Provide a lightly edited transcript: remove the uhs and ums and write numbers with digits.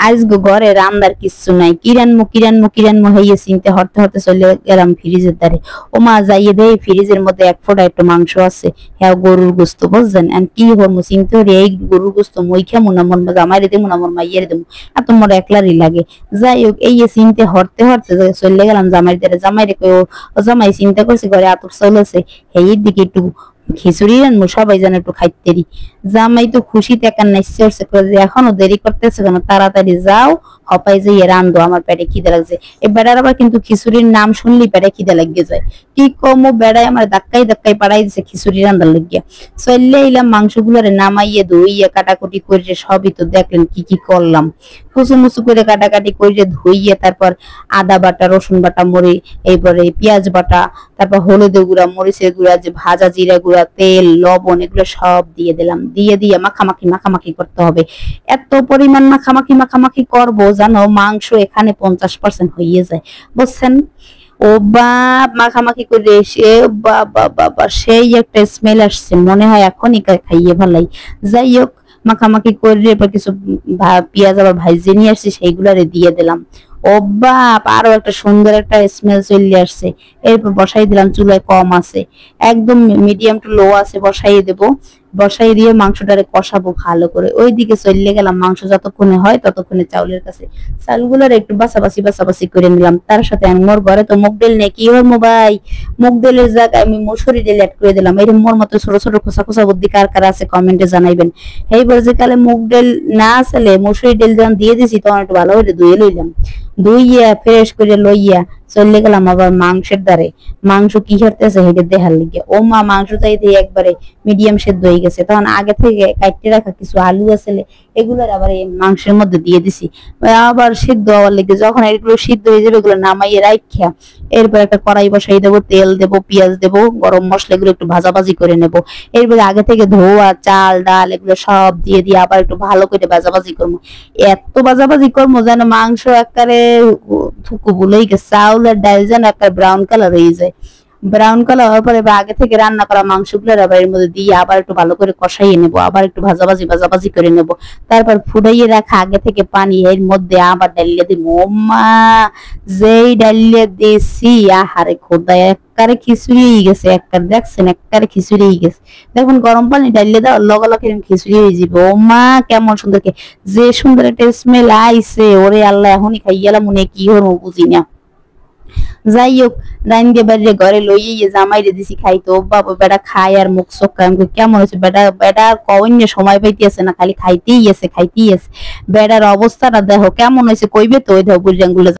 আজকে ঘরে রান্নার কিছু নাই, কিরানমো হইয়ে চিনতে হরতে হরতে চলে গেলাম ফ্রিজের ধারে। ও মা যাইয়ে দেয় ফ্রিজের মধ্যে এক ফোঁটা একটু মাংস আছে, হ্যাঁ গরুর গোস্ত, বুঝছেন। আর কি হরমু চিনতে হরে এই গরুর গোস্ত মই খামু না মোর জামাইরে দেবো না মোর মাইয়েরে দেবো, এত মোর একলারই লাগে। যাই হোক এই চিনতে হরতে হরতে চলে গেলাম জামাইয়ের ধারে। জামাইরে কই ও জামাই চিন্তা করছি ঘরে আতর চাউল আছে, এই দিকে একটু খিচুড়ি রান্নু সবাই যেন একটু খাইতেরি। জামাই তো খুশিতে একা নাচছে উঠছে, এখনো দেরি করতেছে কেন, তাড়াতাড়ি যাও হপাই যে রান্ধো, আমার পেটে খিদে লাগছে। এই বেড়ার আবার কিন্তু খিচুড়ির নাম শুনলেই পেটে খিদে লাগিয়ে যায়। কি কমো বেড়ায় আমার ধাক্কাই ধাক্কাই পাড়াই দিছে খিচুড়ি রান্ধার লাগিয়া। চললে এলাম মাংসগুলোরে নামাইয়ে ধুইয়ে কাটাকুটি করে, সবই তো দেখলেন কি কি করলাম। কুচু মুচু করে কাটাকাটি করে ধুইয়ে তারপর আদা বাটা, রসুন বাটা, মরি এইবারে পেঁয়াজ বাটা, তারপর হলুদের গুঁড়া, মরিচের গুঁড়া, যে ভাজা জিরা গুঁড়া, তেল, লবণ এগুলো সব দিয়ে দিলাম। দিয়ে দিয়ে মাখামাখি করতে হবে। এত পরিমাণ মাখামাখি করবো জানো মাংস এখানে 50% হয়ে যায়, বুঝছেন। ও বাপ মাখামাখি করে এসে বাবা সেই একটা স্মেল আসছে, মনে হয় এখনই খাইয়ে ভালাই। যাই হোক মাখামাখি করে এরপর কিছু পেঁয়াজ আবার ভাইজে নিয়ে আসছি, সেইগুলারে দিয়ে দিলাম। ও বাপ আরো একটা সুন্দর একটা স্মেল চলে আসছে। এরপর বসাই দিলাম, চুলায় কম আছে, একদম মিডিয়াম টু লো আছে বসাই দেবো। বসাই দিয়ে মাংসটারে কষাবো ভালো করে। ওইদিকে চলে গেলাম মাংস যতক্ষণে হয় ততক্ষণে চাউলের কাছে। চালগুলোর একটু বাছাবাছি করে নিলাম। তার সাথে মোর ঘরে তো মুগ ডাল নেই, কি হর মোবাই মুগ ডালের জায়গায় আমি মসুরি ডাল অ্যাড করে দিলাম। এরকম মোর মতো ছোট ছোট খোসা বুদ্ধি কার কার আছে কমেন্টে জানাইবেন। এইবার যে কালে মুগ ডাল না আসলে মসুরি ডাল যখন দিয়ে দিছি তখন একটু ভালো করে ধুয়ে লইলাম। ধুইয়া ফ্রেশ করে লইয়া চলে গেলাম আবার মাংসের দ্বারে। মাংস কি করতেছে হেঁটে দেখার লিগে। ও মা মাংস চাইতে একবারে মিডিয়াম সেদ্ধ হয়ে গেছে। তখন আগে থেকে কাটতে রাখা কিছু আলু আছে এগুলোর আবার এই মাংসের মধ্যে দিয়ে দিছি, আবার সিদ্ধ হওয়ার লেগে। যখন এগুলো সিদ্ধ হয়ে যাবে এগুলো নামাইয়ে রাখা, এরপর একটা কড়াই বসাই দেবো, তেল দেবো, পেঁয়াজ দেবো, গরম মশলা এগুলো একটু ভাজাভাজি করে নেবো। এরপরে আগে থেকে ধোয়া চাল ডাল এগুলো সব দিয়ে দিয়ে আবার একটু ভালো করে ভাজাভাজি করবো। এত ভাজাভাজি করবো যেন মাংস একেবারে থুকু ভুলেই গেছে, চাউল আর ডাল যেন একটা ব্রাউন কালার হয়ে যায়। ব্রাউন কালার হওয়ার পরে আগে থেকে রান্না করা মাংসগুলো আবার এর মধ্যে দিয়ে আবার একটু ভালো করে কষাইয়ে নেবো, আবার একটু ভাজাভাজি করে নেবো। তারপর ফুটাইয়ে রাখা আগে থেকে পানি এর মধ্যে আবার ডালিয়ে দিব। মা যেই ডালিয়ে দিছি আহারে খোদা একবারে খিচুড়ি হয়ে গেছে, একবারে দেখছেন একবারে খিচুড়ি হয়ে গেছে। দেখুন গরম পানি ডালিয়ে দাও লগে এরকম খিচুড়ি হয়ে যাবে। ও মা কেমন সুন্দর, যে সুন্দর একটা স্মেল আইছে, ওরে আল্লাহ এখনই খাই গেলাম মনে কি হরমো বুঝি না। যাই হোক রাইন্দে বাইরে ঘরে লইয়ে জামাইরে দিছি খাইতো। বাবা বেটা খায় আর মুখ চোখ কেমন হয়েছে। বেটা কইন্য সময় পাইতেছে না, খালি খাইতেই আছে। বেটার অবস্থাটা দেখো কেমন হয়েছে, কইবে তো ওই দেখো বুড়িয়াঙ্গুলো।